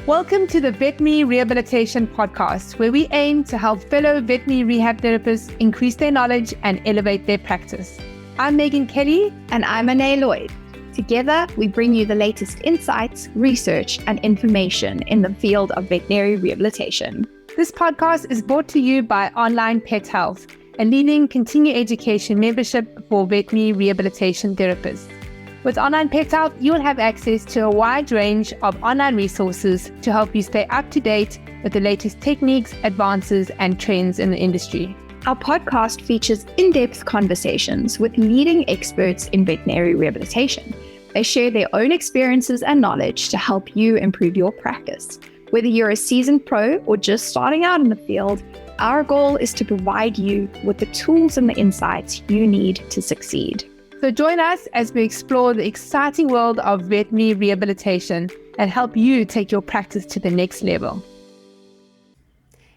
Welcome to the Veterinary Rehabilitation Podcast, where we aim to help fellow veterinary rehab therapists increase their knowledge and elevate their practice. I'm Megan Kelly. And I'm Anae Lloyd. Together, we bring you the latest insights, research, and information in the field of veterinary rehabilitation. This podcast is brought to you by Onlinepethealth, a leading continuing education membership for veterinary rehabilitation therapists. With Onlinepethealth, you'll have access to a wide range of online resources to help you stay up to date with the latest techniques, advances, and trends in the industry. Our podcast features in-depth conversations with leading experts in veterinary rehabilitation. They share their own experiences and knowledge to help you improve your practice. Whether you're a seasoned pro or just starting out in the field, our goal is to provide you with the tools and the insights you need to succeed. So join us as we explore the exciting world of veterinary rehabilitation and help you take your practice to the next level.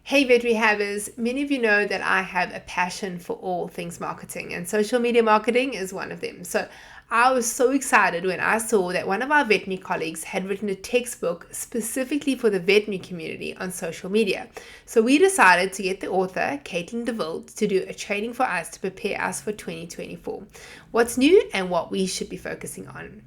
Hey vet rehabbers, many of you know that I have a passion for all things marketing, and social media marketing is one of them. So I was so excited when I saw that one of our veterinary colleagues had written a textbook specifically for the veterinary community on social media. So we decided to get the author, DeWilde, to do a training for us to prepare us for 2024. What's new and what we should be focusing on.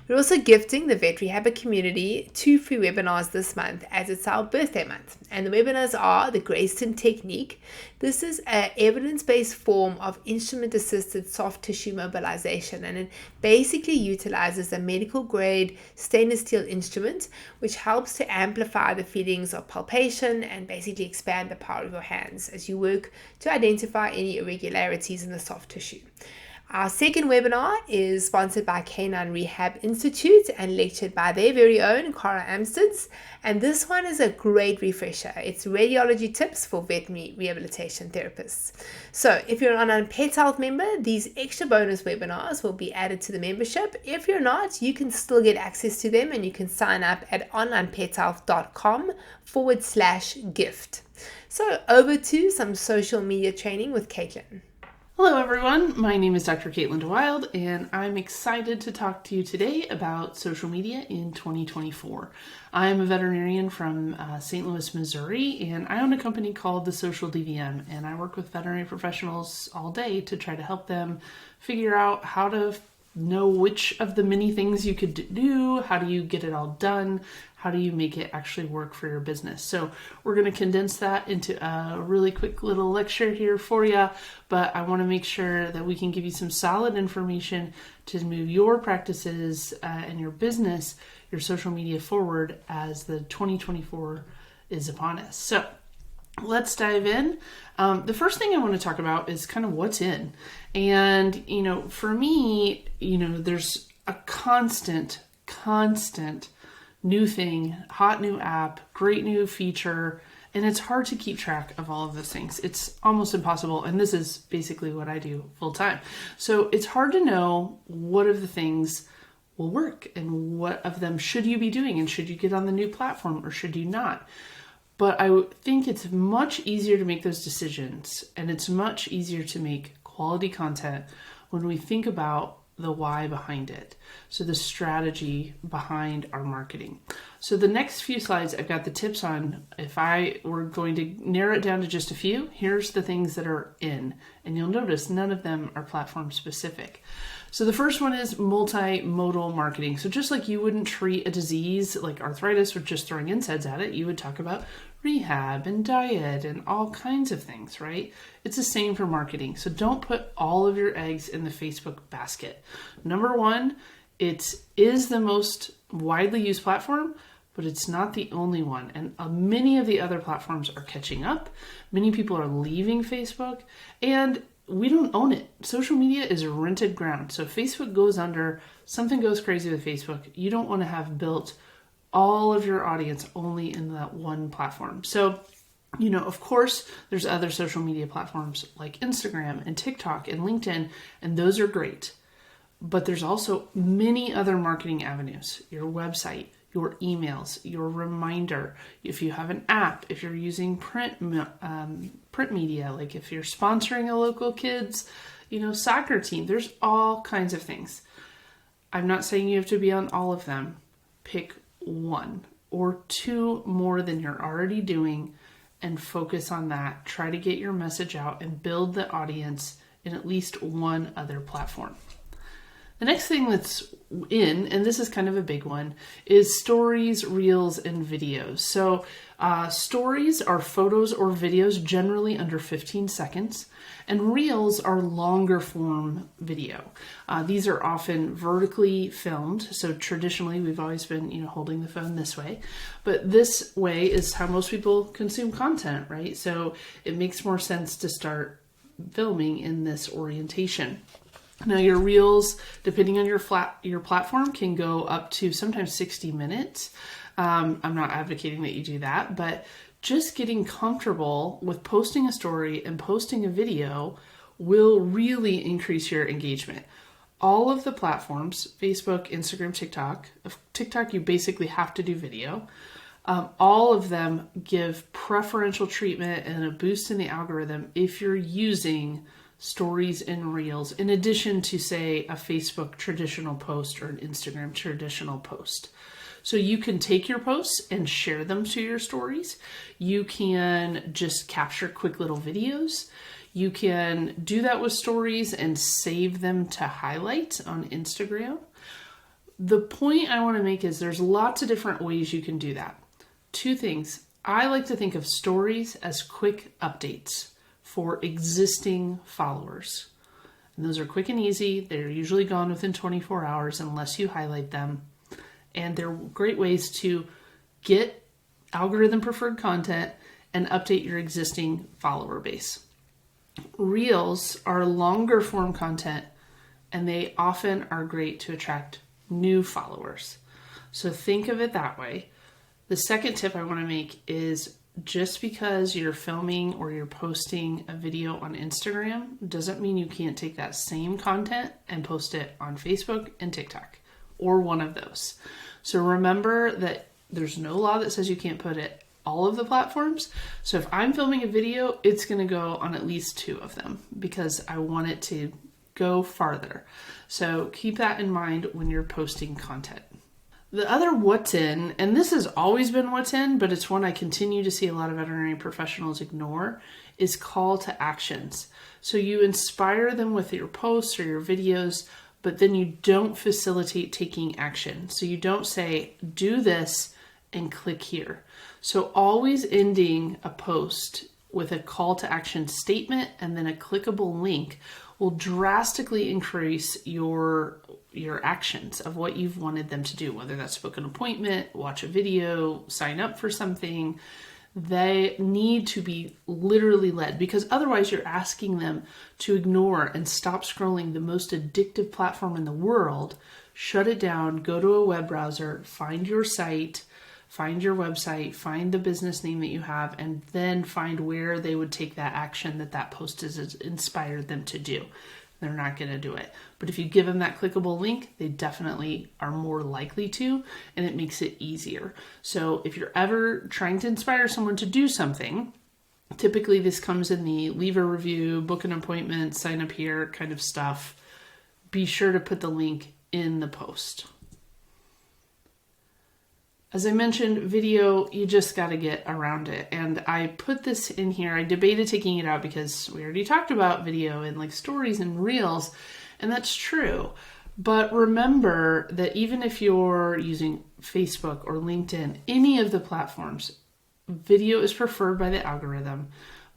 We're also gifting the vet rehabber community 2 free webinars this month as it's our birthday month. And the webinars are the Grayston Technique. This is an evidence-based form of instrument-assisted soft tissue mobilization, and it basically utilizes a medical-grade stainless steel instrument which helps to amplify the feelings of palpation and basically expand the power of your hands as you work to identify any irregularities in the soft tissue. Our second webinar is sponsored by Canine Rehab Institute and lectured by their very own Cara Amsteds. And this one is a great refresher. It's radiology tips for veterinary rehabilitation therapists. So if you're an Onlinepethealth member, these extra bonus webinars will be added to the membership. If you're not, you can still get access to them, and you can sign up at onlinepethealth.com/gift. So over to some social media training with Caitlin. Hello everyone, my name is Dr. Caitlin DeWilde, and I'm excited to talk to you today about social media in 2024. I'm a veterinarian from St. Louis, Missouri, and I own a company called The Social DVM, and I work with veterinary professionals all day to try to help them figure out how to know which of the many things you could do, how do you get it all done, how do you make it actually work for your business. So we're going to condense that into a really quick little lecture here for you, but I want to make sure that we can give you some solid information to move your practices and your business, your social media forward as the 2024 is upon us. So let's dive in. The first thing I want to talk about is kind of what's in. And, for me, there's a constant new thing, hot new app, great new feature, and it's hard to keep track of all of those things. It's almost impossible, and this is basically what I do full time. So it's hard to know what of the things will work and what of them should you be doing, and should you get on the new platform or should you not. But I think it's much easier to make those decisions, and it's much easier to make quality content when we think about the why behind it. So the strategy behind our marketing. So the next few slides, I've got the tips on. If I were going to narrow it down to just a few, here's the things that are in. And you'll notice none of them are platform specific. So the first one is multimodal marketing. So just like you wouldn't treat a disease like arthritis with just throwing NSAIDs at it, you would talk about rehab and diet and all kinds of things, right? It's the same for marketing. So don't put all of your eggs in the Facebook basket. Number one, it is the most widely used platform, but it's not the only one. And many of the other platforms are catching up. Many people are leaving Facebook, and we don't own it. Social media is rented ground. So if Facebook goes under, something goes crazy with Facebook, you don't want to have built all of your audience only in that one platform. So, of course, there's other social media platforms like Instagram and TikTok and LinkedIn, and those are great. But there's also many other marketing avenues. Your website, your emails, your reminder. If you have an app, if you're using print media, like if you're sponsoring a local kids, soccer team, there's all kinds of things. I'm not saying you have to be on all of them. Pick one or 2 more than you're already doing and focus on that. Try to get your message out and build the audience in at least one other platform. The next thing that's in, and this is kind of a big one, is stories, reels, and videos. So stories are photos or videos generally under 15 seconds, and reels are longer form video. These are often vertically filmed. So traditionally, we've always been, holding the phone this way, but this way is how most people consume content, right? So it makes more sense to start filming in this orientation. Now your reels, depending on your platform, can go up to sometimes 60 minutes. I'm not advocating that you do that, but just getting comfortable with posting a story and posting a video will really increase your engagement. All of the platforms, Facebook, Instagram, TikTok, you basically have to do video. All of them give preferential treatment and a boost in the algorithm if you're using stories and reels, in addition to, say, a Facebook traditional post or an Instagram traditional post. So you can take your posts and share them to your stories. You can just capture quick little videos. You can do that with stories and save them to highlight on Instagram. The point I want to make is there's lots of different ways you can do that. 2 things. I like to think of stories as quick updates for existing followers. And those are quick and easy. They're usually gone within 24 hours unless you highlight them. And they're great ways to get algorithm preferred content and update your existing follower base. Reels are longer form content, and they often are great to attract new followers. So think of it that way. The second tip I want to make is just because you're filming or you're posting a video on Instagram doesn't mean you can't take that same content and post it on Facebook and TikTok or one of those. So remember that there's no law that says you can't put it all of the platforms. So if I'm filming a video, it's going to go on at least 2 of them because I want it to go farther. So keep that in mind when you're posting content. The other what's in, and this has always been what's in, but it's one I continue to see a lot of veterinary professionals ignore, is call to actions. So you inspire them with your posts or your videos, but then you don't facilitate taking action. So you don't say, do this and click here. So always ending a post with a call to action statement and then a clickable link will drastically increase your actions of what you've wanted them to do, whether that's book an appointment, watch a video, sign up for something. They need to be literally led, because otherwise you're asking them to ignore and stop scrolling the most addictive platform in the world, shut it down, go to a web browser, find your site, find your website, find the business name that you have, and then find where they would take that action that post has inspired them to do. They're not going to do it. But if you give them that clickable link, they definitely are more likely to, and it makes it easier. So if you're ever trying to inspire someone to do something, typically this comes in the leave a review, book an appointment, sign up here kind of stuff. Be sure to put the link in the post. As I mentioned, video, you just got to get around it. And I put this in here. I debated taking it out because we already talked about video and like stories and reels, and that's true. But remember that even if you're using Facebook or LinkedIn, any of the platforms, video is preferred by the algorithm.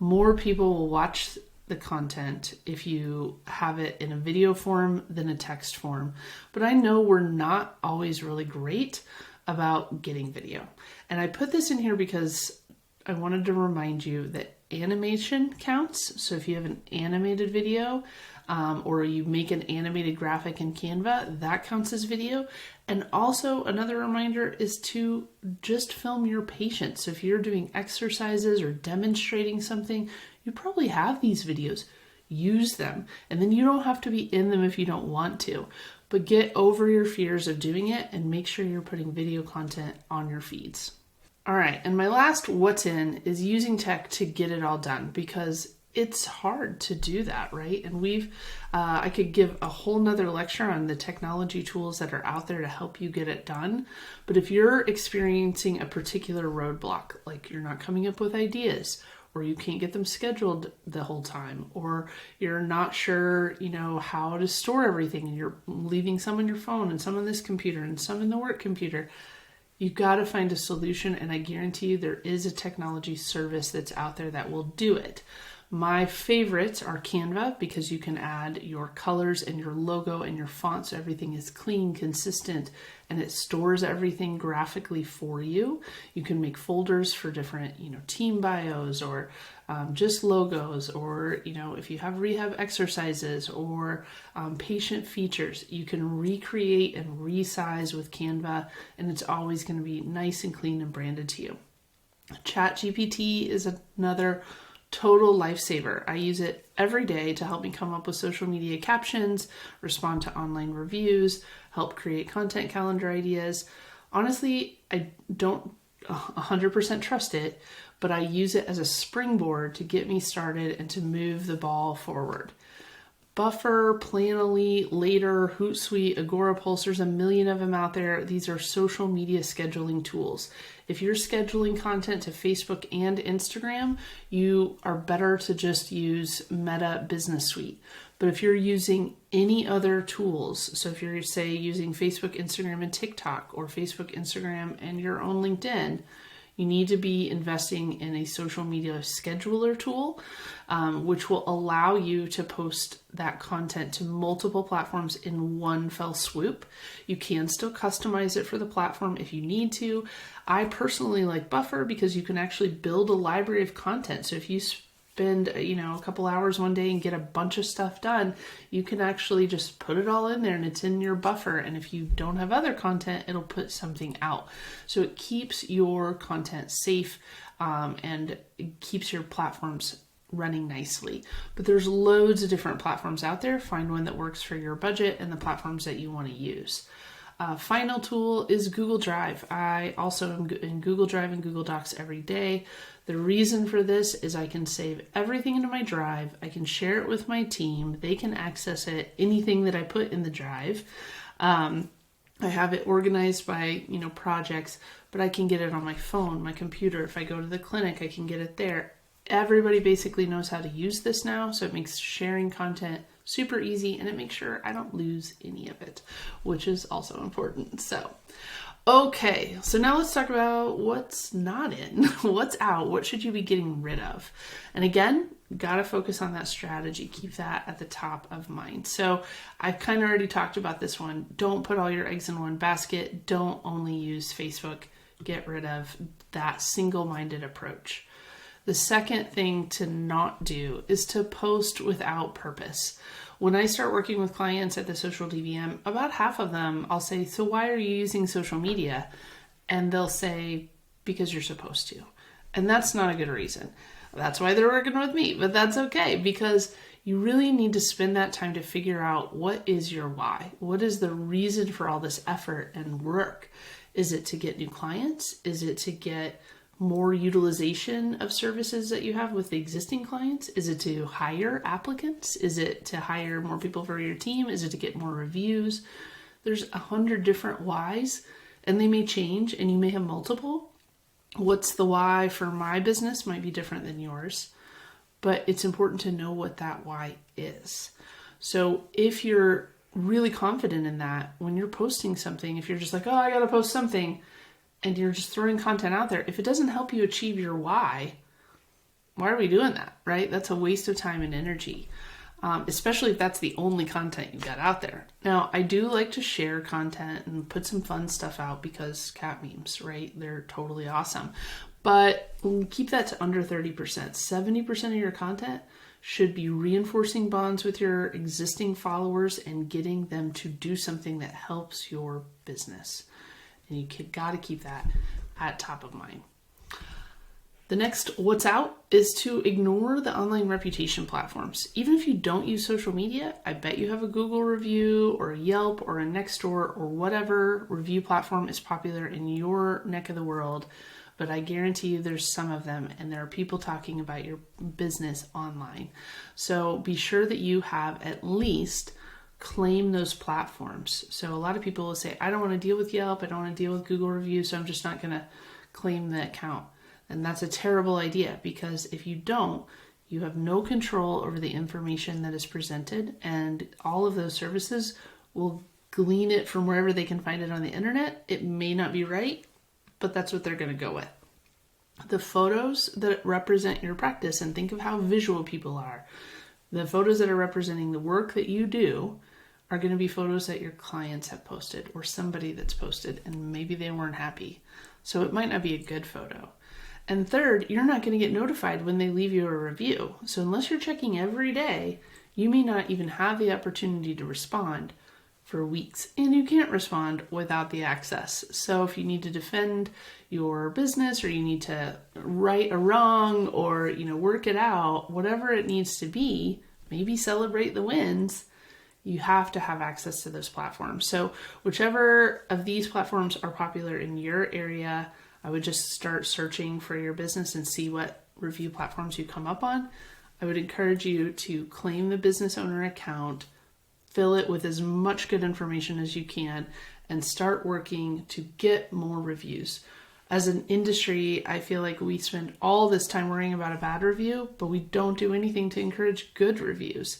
More people will watch the content if you have it in a video form than a text form. But I know we're not always really great about getting video. And I put this in here because I wanted to remind you that animation counts. So if you have an animated video or you make an animated graphic in Canva, that counts as video. And also another reminder is to just film your patients. So if you're doing exercises or demonstrating something, you probably have these videos. Use them. And then you don't have to be in them if you don't want to. But get over your fears of doing it and make sure you're putting video content on your feeds. All right, and my last what's in is using tech to get it all done, because it's hard to do that, right? And I could give a whole nother lecture on the technology tools that are out there to help you get it done. But if you're experiencing a particular roadblock, like you're not coming up with ideas, or you can't get them scheduled the whole time, or you're not sure, how to store everything, and you're leaving some on your phone and some on this computer and some in the work computer, you've got to find a solution. And I guarantee you there is a technology service that's out there that will do it. My favorites are Canva, because you can add your colors and your logo and your font so everything is clean, consistent, and it stores everything graphically for you. You can make folders for different, team bios, or just logos, or, if you have rehab exercises or patient features, you can recreate and resize with Canva, and it's always going to be nice and clean and branded to you. ChatGPT is another total lifesaver. I use it every day to help me come up with social media captions, respond to online reviews, help create content calendar ideas. Honestly, I don't 100% trust it, but I use it as a springboard to get me started and to move the ball forward. Buffer, Planoly, Later, Hootsuite, Agorapulse, there's a million of them out there. These are social media scheduling tools. If you're scheduling content to Facebook and Instagram, you are better to just use Meta Business Suite. But if you're using any other tools, so if you're, say, using Facebook, Instagram, and TikTok, or Facebook, Instagram, and your own LinkedIn, you need to be investing in a social media scheduler tool, which will allow you to post that content to multiple platforms in one fell swoop. You can still customize it for the platform if you need to. I personally like Buffer because you can actually build a library of content. So if you spend, a couple hours one day and get a bunch of stuff done, you can actually just put it all in there and it's in your Buffer. And if you don't have other content, it'll put something out. So it keeps your content safe, and it keeps your platforms running nicely. But there's loads of different platforms out there. Find one that works for your budget and the platforms that you want to use. Final tool is Google Drive. I also am in Google Drive and Google Docs every day. The reason for this is I can save everything into my Drive. I can share it with my team. They can access it, anything that I put in the Drive. I have it organized by, projects, but I can get it on my phone, my computer. If I go to the clinic, I can get it there. Everybody basically knows how to use this now, so it makes sharing content super easy, and it makes sure I don't lose any of it, which is also important. So, okay, so now let's talk about what's not in, what's out, what should you be getting rid of? And again, gotta focus on that strategy. Keep that at the top of mind. So I've kind of already talked about this one. Don't put all your eggs in one basket. Don't only use Facebook. Get rid of that single-minded approach. The second thing to not do is to post without purpose. When I start working with clients at the Social DVM, about half of them, I'll say, so why are you using social media? And they'll say, because you're supposed to. And that's not a good reason. That's why they're working with me, but that's okay, because you really need to spend that time to figure out what is your why? What is the reason for all this effort and work? Is it to get new clients? Is it to get more utilization of services that you have with the existing clients? Is it to hire applicants? Is it to hire more people for your team? Is it to get more reviews? There's 100 different whys, and they may change, and you may have multiple. What's the why for my business might be different than yours, but it's important to know what that why is. So if you're really confident in that, when you're posting something, if you're just like, oh, I gotta post something, and you're just throwing content out there, if it doesn't help you achieve your why are we doing that, right? That's a waste of time and energy, especially if that's the only content you've got out there. Now, I do like to share content and put some fun stuff out because cat memes, right? They're totally awesome. But keep that to under 30%. 70% of your content should be reinforcing bonds with your existing followers and getting them to do something that helps your business. And you got to keep that at top of mind. The next what's out is to ignore the online reputation platforms. Even if you don't use social media, I bet you have a Google review or a Yelp or a Nextdoor or whatever review platform is popular in your neck of the world. but I guarantee you there's some of them, and there are people talking about your business online. So be sure that you have at least claim those platforms. So a lot of people will say, I don't want to deal with Yelp, I don't want to deal with Google reviews, so I'm just not going to claim the account. And that's a terrible idea, because if you don't, you have no control over the information that is presented, and all of those services will glean it from wherever they can find it on the internet. It may not be right, but that's what they're going to go with. The photos that represent your practice, and think of how visual people are. The photos that are representing the work that you do are going to be photos that your clients have posted or somebody that's posted, and maybe they weren't happy. So it might not be a good photo. And third, you're not going to get notified when they leave you a review. So unless you're checking every day, you may not even have the opportunity to respond for weeks, and you can't respond without the access. So if you need to defend your business, or you need to right a wrong, or work it out, whatever it needs to be, maybe celebrate the wins, you have to have access to those platforms. So whichever of these platforms are popular in your area, I would just start searching for your business and see what review platforms you come up on. I would encourage you to claim the business owner account, fill it with as much good information as you can, and start working to get more reviews. As an industry, I feel like we spend all this time worrying about a bad review, but we don't do anything to encourage good reviews.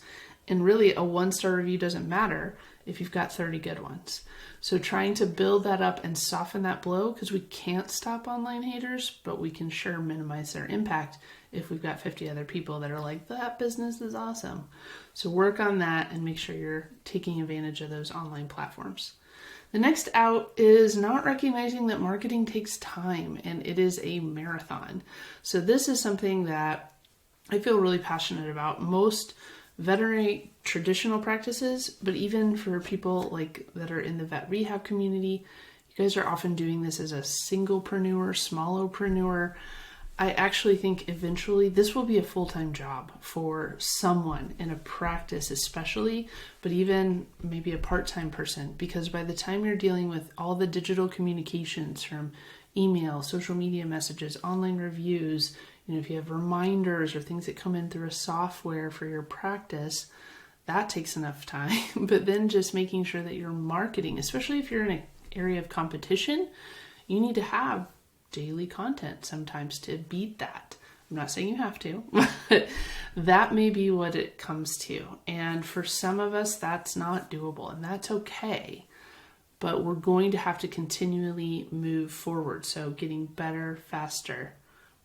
And really, a 1-star review doesn't matter if you've got 30 good ones. So trying to build that up and soften that blow, because we can't stop online haters, but we can sure minimize their impact if we've got 50 other people that are like, that business is awesome. So work on that and make sure you're taking advantage of those online platforms. The next out is not recognizing that marketing takes time, and it is a marathon. So this is something that I feel really passionate about. Most veterinary traditional practices, but even for people like that are in the vet rehab community, you guys are often doing this as a singlepreneur, smallopreneur. I actually think eventually this will be a full-time job for someone in a practice especially, but even maybe a part-time person, because by the time you're dealing with all the digital communications from email, social media messages, online reviews, if you have reminders or things that come in through a software for your practice, that takes enough time. But then just making sure that you're marketing, especially if you're in an area of competition, you need to have daily content sometimes to beat that. I'm not saying you have to, but that may be what it comes to. And for some of us, that's not doable, and that's okay. But we're going to have to continually move forward. So getting better, faster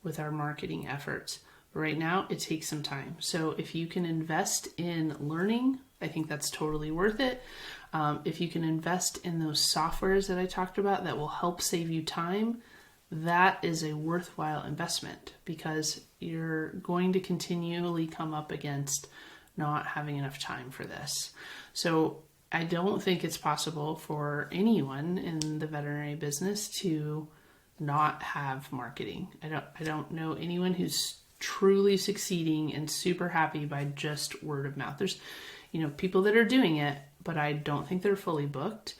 with our marketing efforts. Right now, it takes some time. So if you can invest in learning, I think that's totally worth it. If you can invest in those softwares that I talked about that will help save you time, that is a worthwhile investment, because you're going to continually come up against not having enough time for this. So I don't think it's possible for anyone in the veterinary business to not have marketing. I don't know anyone who's truly succeeding and super happy by just word of mouth. There's, people that are doing it, but I don't think they're fully booked.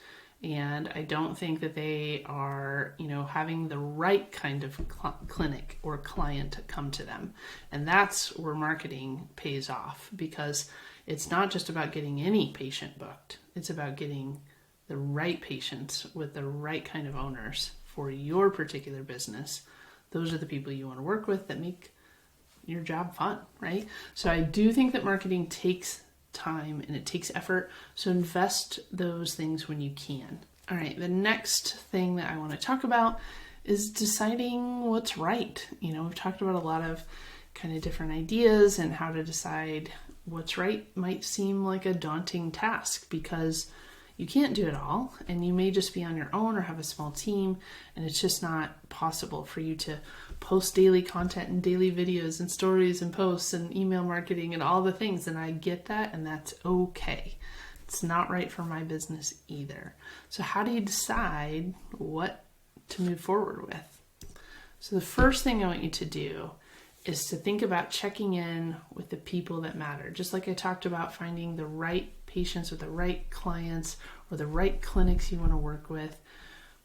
And I don't think that they are, having the right kind of clinic or client come to them. And that's where marketing pays off, because it's not just about getting any patient booked. It's about getting the right patients with the right kind of owners for your particular business. Those are the people you want to work with that make your job fun, right? So I do think that marketing takes time and it takes effort. So invest those things when you can. All right, the next thing that I want to talk about is deciding what's right. We've talked about a lot of kind of different ideas, and how to decide what's right might seem like a daunting task, because you can't do it all, and you may just be on your own or have a small team, and it's just not possible for you to post daily content and daily videos and stories and posts and email marketing and all the things. And I get that, and that's okay. It's not right for my business either. So how do you decide what to move forward with? So the first thing I want you to do is to think about checking in with the people that matter. Just like I talked about finding the right patients with the right clients or the right clinics you want to work with.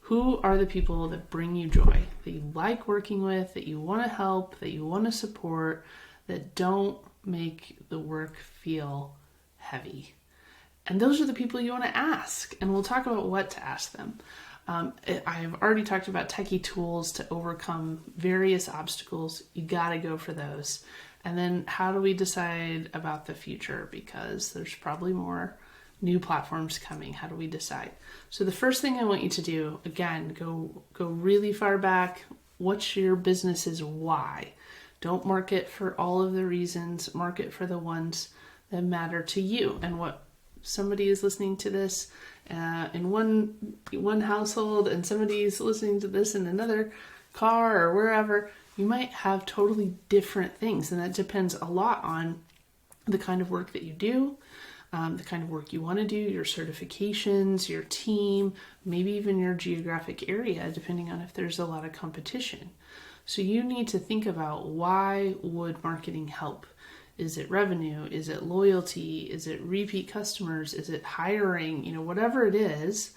Who are the people that bring you joy, that you like working with, that you want to help, that you want to support, that don't make the work feel heavy? And those are the people you want to ask. And we'll talk about what to ask them. I've already talked about techie tools to overcome various obstacles. You got to go for those. And then how do we decide about the future? Because there's probably more new platforms coming. How do we decide? So the first thing I want you to do, again, go really far back. What's your business's why? Don't market for all of the reasons. Market for the ones that matter to you. And what somebody is listening to this in one household, and somebody is listening to this in another car or wherever, you might have totally different things. And that depends a lot on the kind of work that you do, the kind of work you want to do, your certifications, your team, maybe even your geographic area, depending on if there's a lot of competition. So you need to think about, why would marketing help? Is it revenue? Is it loyalty? Is it repeat customers? Is it hiring? Whatever it is,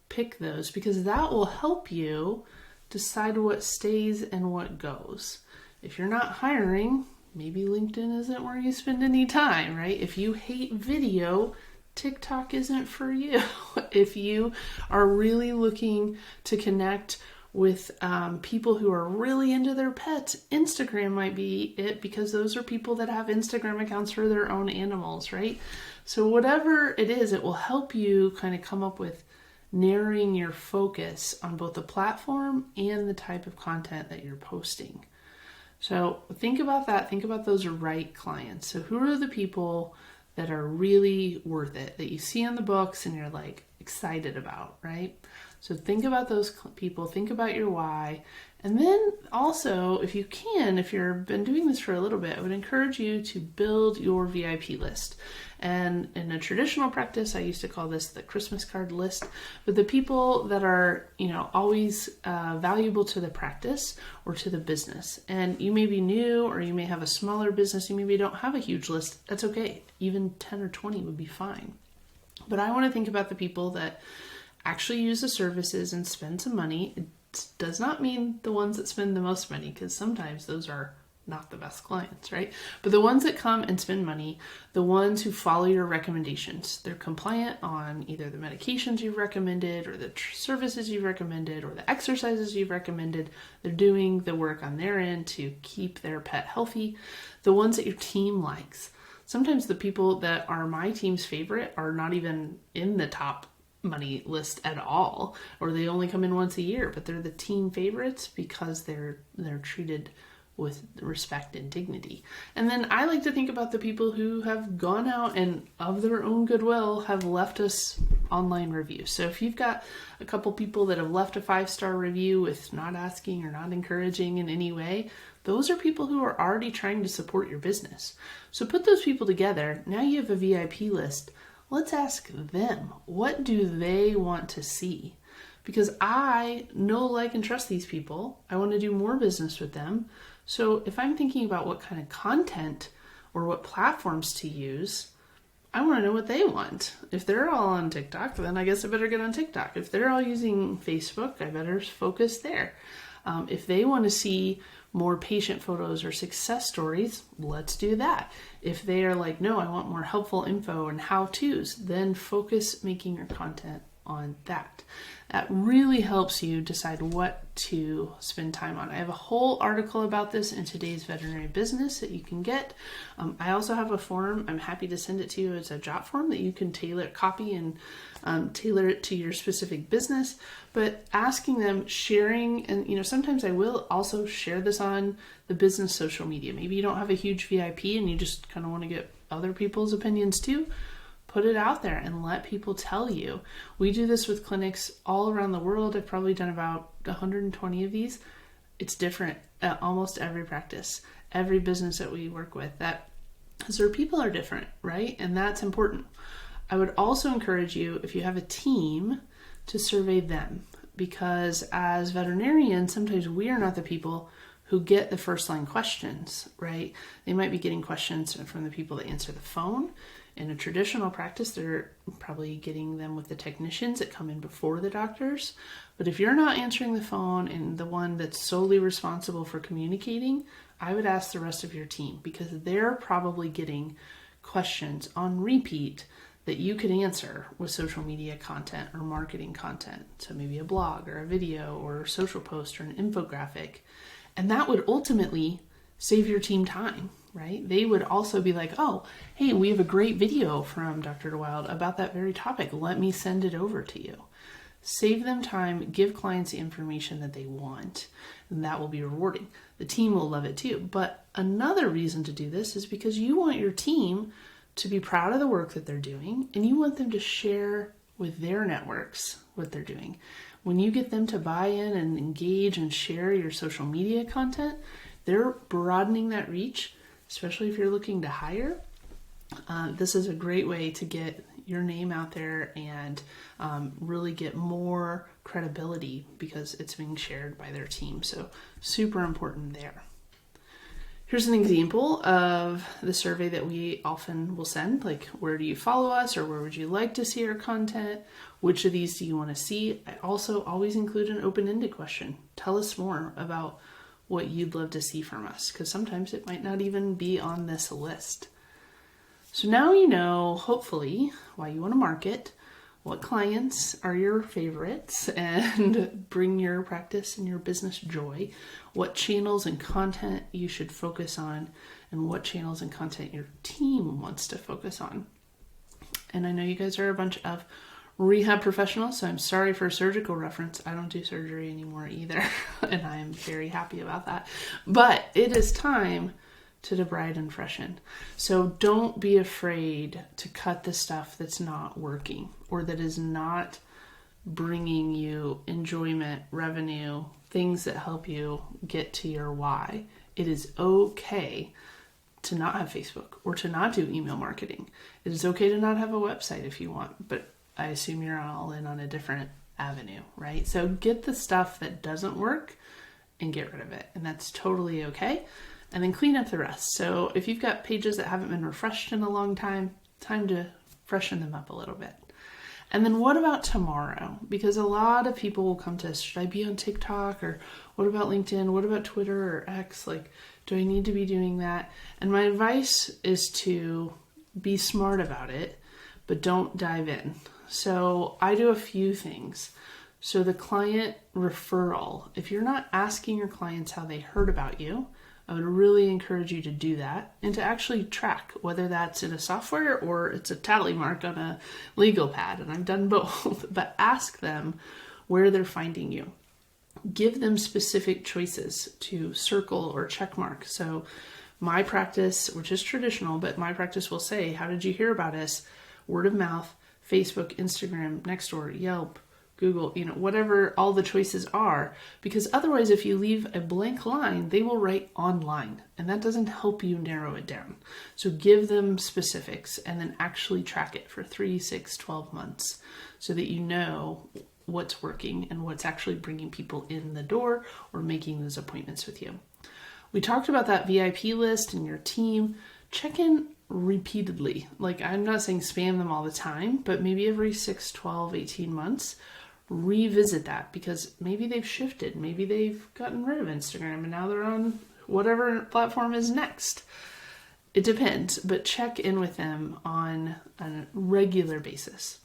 pick those, because that will help you decide what stays and what goes. If you're not hiring, maybe LinkedIn isn't where you spend any time, right? If you hate video, TikTok isn't for you. If you are really looking to connect with people who are really into their pets, Instagram might be it, because those are people that have Instagram accounts for their own animals, right? So whatever it is, it will help you kind of come up with narrowing your focus on both the platform and the type of content that you're posting. So think about that. Think about those right clients. So who are the people that are really worth it, that you see on the books and you're like excited about, right? So think about those people, think about your why. And then also, if you can, if you've been doing this for a little bit, I would encourage you to build your VIP list. And in a traditional practice, I used to call this the Christmas card list. But the people that are, always valuable to the practice or to the business. And you may be new, or you may have a smaller business. You maybe don't have a huge list. That's okay. Even 10 or 20 would be fine. But I want to think about the people that actually use the services and spend some money. It does not mean the ones that spend the most money, because sometimes those are not the best clients, right? But the ones that come and spend money, the ones who follow your recommendations, they're compliant on either the medications you've recommended or the services you've recommended or the exercises you've recommended. They're doing the work on their end to keep their pet healthy. The ones that your team likes. Sometimes the people that are my team's favorite are not even in the top money list at all, or they only come in once a year, but they're the team favorites because they're treated with respect and dignity. And then I like to think about the people who have gone out and of their own goodwill have left us online reviews. So if you've got a couple people that have left a 5-star review with not asking or not encouraging in any way, those are people who are already trying to support your business. So put those people together. Now you have a VIP list. Let's ask them, what do they want to see? Because I know, like, and trust these people. I want to do more business with them. So if I'm thinking about what kind of content or what platforms to use, I want to know what they want. If they're all on TikTok, then I guess I better get on TikTok. If they're all using Facebook, I better focus there. If they want to see more patient photos or success stories, let's do that. If they are like, no, I want more helpful info and how-tos, then focus making your content on that. That really helps you decide what to spend time on. I have a whole article about this in today's veterinary business that you can get. I also have a form. I'm happy to send it to you as a jot form that you can copy and tailor it to your specific business. But asking them, sharing, and sometimes I will also share this on the business social media. Maybe you don't have a huge VIP and you just kind of want to get other people's opinions too. Put it out there and let people tell you. We do this with clinics all around the world. I've probably done about 120 of these. It's different at almost every practice, every business that we work with. So people are different, right? And that's important. I would also encourage you, if you have a team, to survey them, because as veterinarians, sometimes we are not the people who get the first line questions, right? They might be getting questions from the people that answer the phone. In a traditional practice, they're probably getting them with the technicians that come in before the doctors. But if you're not answering the phone and the one that's solely responsible for communicating, I would ask the rest of your team, because they're probably getting questions on repeat that you could answer with social media content or marketing content. So maybe a blog or a video or a social post or an infographic. And that would ultimately save your team time, right? They would also be like, oh, hey, we have a great video from Dr. DeWilde about that very topic. Let me send it over to you. Save them time, give clients the information that they want, and that will be rewarding. The team will love it too. But another reason to do this is because you want your team to be proud of the work that they're doing, and you want them to share with their networks what they're doing. When you get them to buy in and engage and share your social media content, they're broadening that reach, especially if you're looking to hire. This is a great way to get your name out there and really get more credibility because it's being shared by their team. So super important there. Here's an example of the survey that we often will send, like, where do you follow us, or where would you like to see our content? Which of these do you want to see? I also always include an open-ended question. Tell us more about what you'd love to see from us, because sometimes it might not even be on this list. So now you know, hopefully, why you want to market, what clients are your favorites and bring your practice and your business joy, what channels and content you should focus on, and what channels and content your team wants to focus on. And I know you guys are a bunch of rehab professionals, so I'm sorry for a surgical reference. I don't do surgery anymore either, and I am very happy about that. But it is time to debride and freshen. So don't be afraid to cut the stuff that's not working or that is not bringing you enjoyment, revenue, things that help you get to your why. It is okay to not have Facebook or to not do email marketing. It is okay to not have a website if you want, but I assume you're all in on a different avenue, right? So get the stuff that doesn't work and get rid of it. And that's totally okay. And then clean up the rest. So if you've got pages that haven't been refreshed in a long time, time to freshen them up a little bit. And then what about tomorrow? Because a lot of people will come to us, should I be on TikTok? Or what about LinkedIn? What about Twitter or X? Like, do I need to be doing that? And my advice is to be smart about it, but don't dive in. So I do a few things. So the client referral, if you're not asking your clients how they heard about you, I would really encourage you to do that and to actually track, whether that's in a software or it's a tally mark on a legal pad. And I've done both, but ask them where they're finding you. Give them specific choices to circle or check mark. So my practice, which is traditional, but my practice will say, how did you hear about us? Word of mouth, Facebook, Instagram, Nextdoor, Yelp, Google, whatever all the choices are, because otherwise if you leave a blank line, they will write online and that doesn't help you narrow it down. So give them specifics and then actually track it for 3, 6, 12 months so that you know what's working and what's actually bringing people in the door or making those appointments with you. We talked about that VIP list and your team. Check in repeatedly. Like, I'm not saying spam them all the time, but maybe every 6, 12, 18 months, revisit that, because maybe they've shifted. Maybe they've gotten rid of Instagram and now they're on whatever platform is next. It depends, but check in with them on a regular basis.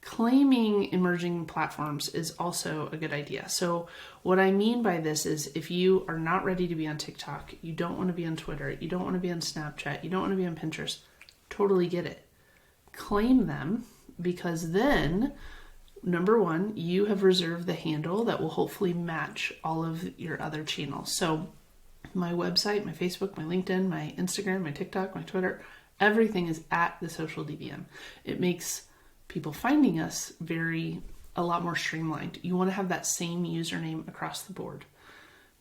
Claiming emerging platforms is also a good idea. So what I mean by this is, if you are not ready to be on TikTok, you don't want to be on Twitter, you don't want to be on Snapchat, you don't want to be on Pinterest, totally get it. Claim them, because then, number one, you have reserved the handle that will hopefully match all of your other channels. So my website, my Facebook, my LinkedIn, my Instagram, my TikTok, my Twitter, everything is at The Social DVM. It makes people finding us a lot more streamlined. You want to have that same username across the board.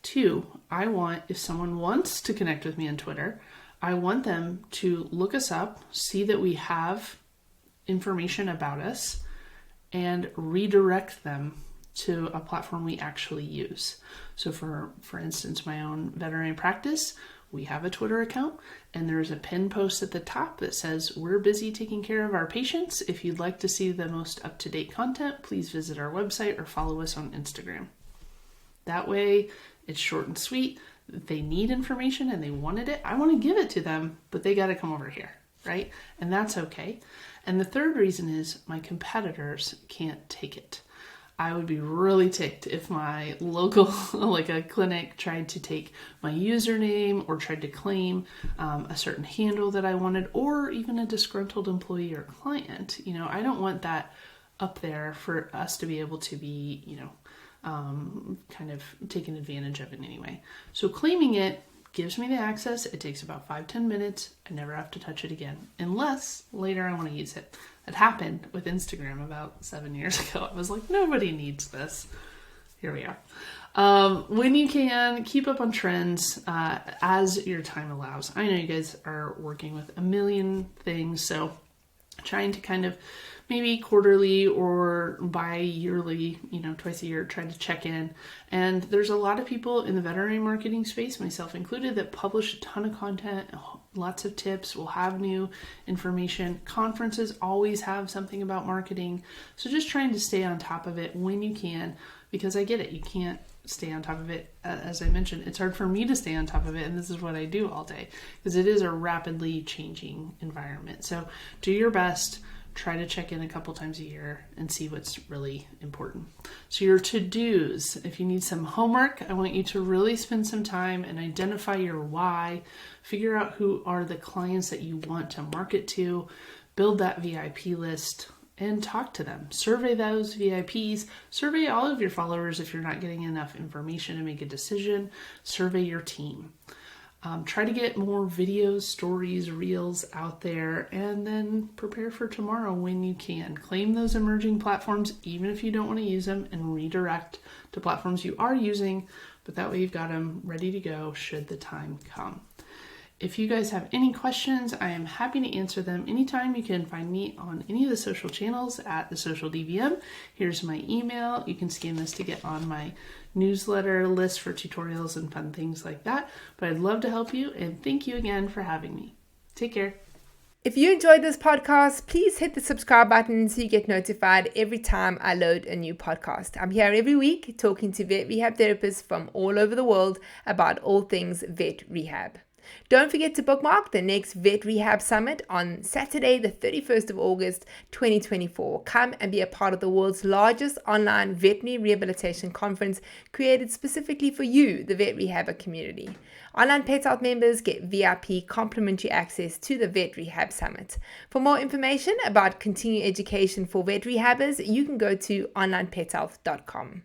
2, I want, if someone wants to connect with me on Twitter, I want them to look us up, see that we have information about us, and redirect them to a platform we actually use. So for instance, my own veterinary practice, we have a Twitter account, and there's a pin post at the top that says, "We're busy taking care of our patients. If you'd like to see the most up-to-date content, please visit our website or follow us on Instagram." That way, it's short and sweet. If they need information and they wanted it, I want to give it to them, but they got to come over here, right? And that's okay. And the third reason is my competitors can't take it. I would be really ticked if my local, like a clinic, tried to take my username or tried to claim a certain handle that I wanted, or even a disgruntled employee or client. I don't want that up there for us to be able to be, kind of taken advantage of in any way. So claiming it gives me the access. It takes about 5-10 minutes. I never have to touch it again, unless later I want to use it. It happened with Instagram about 7 years ago. I was like, nobody needs this. Here we are. When you can, keep up on trends as your time allows. I know you guys are working with a million things, so trying to kind of maybe quarterly or bi-yearly, twice a year, trying to check in. And there's a lot of people in the veterinary marketing space, myself included, that publish a ton of content, lots of tips, will have new information. Conferences always have something about marketing. So just trying to stay on top of it when you can, because I get it. You can't stay on top of it. As I mentioned, it's hard for me to stay on top of it, and this is what I do all day, because it is a rapidly changing environment. So do your best. Try to check in a couple times a year and see what's really important. So your to-dos, if you need some homework, I want you to really spend some time and identify your why, figure out who are the clients that you want to market to, build that VIP list, and talk to them. Survey those VIPs, survey all of your followers if you're not getting enough information to make a decision, survey your team. Try to get more videos, stories, reels out there, and then prepare for tomorrow when you can. Claim those emerging platforms, even if you don't want to use them, and redirect to platforms you are using, but that way you've got them ready to go should the time come. If you guys have any questions, I am happy to answer them anytime. You can find me on any of the social channels at the Social DVM. Here's my email. You can scan this to get on my newsletter list for tutorials and fun things like that. But I'd love to help you, and thank you again for having me. Take care. If you enjoyed this podcast, please hit the subscribe button so you get notified every time I load a new podcast. I'm here every week talking to vet rehab therapists from all over the world about all things vet rehab. Don't forget to bookmark the next Vet Rehab Summit on Saturday, the 31st of August, 2024. Come and be a part of the world's largest online veterinary rehabilitation conference created specifically for you, the vet rehabber community. Onlinepethealth members get VIP complimentary access to the Vet Rehab Summit. For more information about continuing education for vet rehabbers, you can go to onlinepethealth.com.